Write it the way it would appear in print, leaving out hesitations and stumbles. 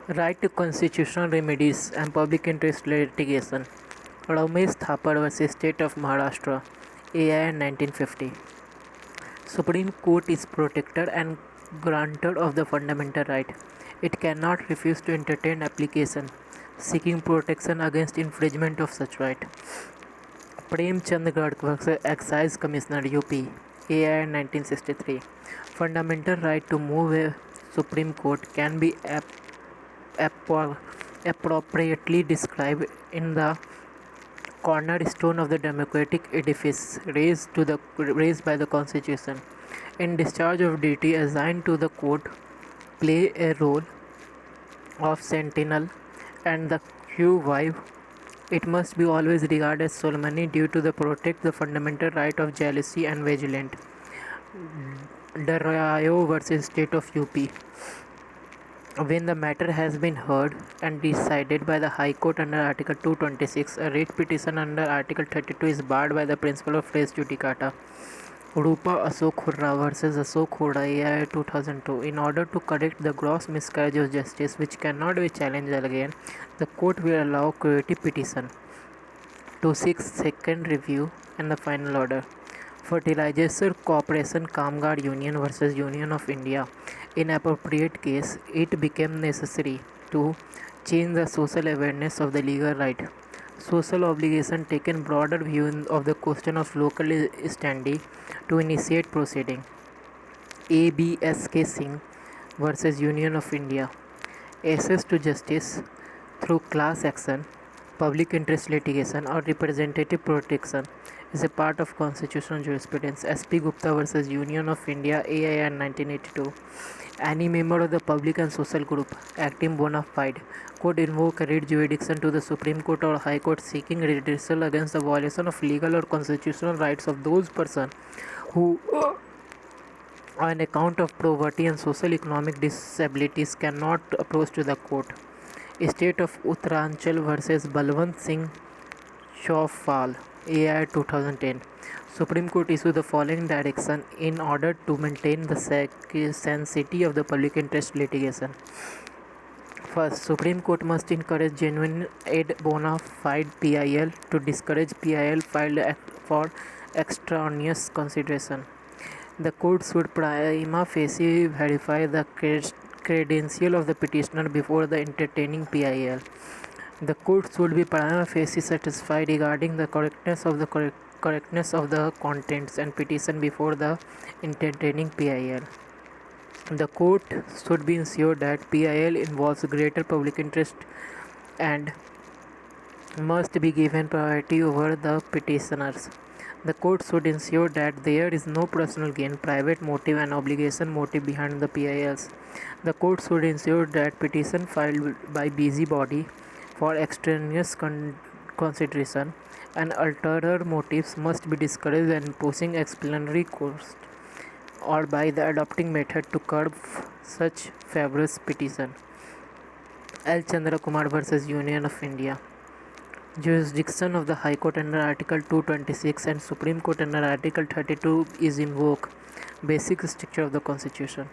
Right to constitutional remedies and public interest litigation. Ramesh Thapar vs. State of Maharashtra, AIN 1950. Supreme Court is protector and grantor of the fundamental right. It cannot refuse to entertain application seeking protection against infringement of such right. Premchand Garg vs. Excise Commissioner UP, AIN 1963. Fundamental right to move a Supreme Court can be appropriately described in the cornerstone of the democratic edifice raised by the Constitution. In discharge of duty assigned to the court, play a role of sentinel and the Q-vive. It must be always regarded as solemnly due to the protect the fundamental right of jealousy and vigilance. Darayo vs. State of UP. When the matter has been heard and decided by the High Court under Article 226, a writ petition under Article 32 is barred by the principle of res judicata. Rupa Ashok Hurra vs. Ashok Hurra, AI 2002. In order to correct the gross miscarriage of justice which cannot be challenged again, the court will allow creative petition to seek second review and the final order. Fertilizer Corporation Kamgar Union vs. Union of India. In appropriate case, it became necessary to change the social awareness of the legal right. Social obligation taken broader view of the question of local standing to initiate proceeding. ABSK Singh vs. Union of India. Access to justice through class action, public interest litigation or representative protection is a part of constitutional jurisprudence. SP Gupta vs. Union of India, AIN 1982. Any member of the public and social group acting bona fide could invoke a writ jurisdiction to the Supreme Court or High Court seeking redressal against the violation of legal or constitutional rights of those persons who on account of poverty and social economic disabilities cannot approach to the court. State of Uttaranchal vs. Balwant Singh Chaufal, AI 2010. Supreme Court issued the following direction in order to maintain the sanctity of the public interest litigation. First, Supreme Court must encourage genuine ad bona fide PIL to discourage PIL filed for extraneous consideration. The court should prima facie verify the credential of the petitioner before the entertaining PIL. The court should be prima facie satisfied regarding the correctness of the contents and petition before the entertaining PIL. The court should be ensured that PIL involves greater public interest and must be given priority over the petitioners. The court should ensure that there is no personal gain, private motive and obligation motive behind the PILs. The court should ensure that petition filed by busybody for extraneous consideration and ulterior motives must be discouraged and imposing explanatory cost or by the adopting method to curb such frivolous petition. L. Chandra Kumar vs. Union of India. Jurisdiction of the High Court under Article 226 and Supreme Court under Article 32 is invoked. Basic structure of the Constitution.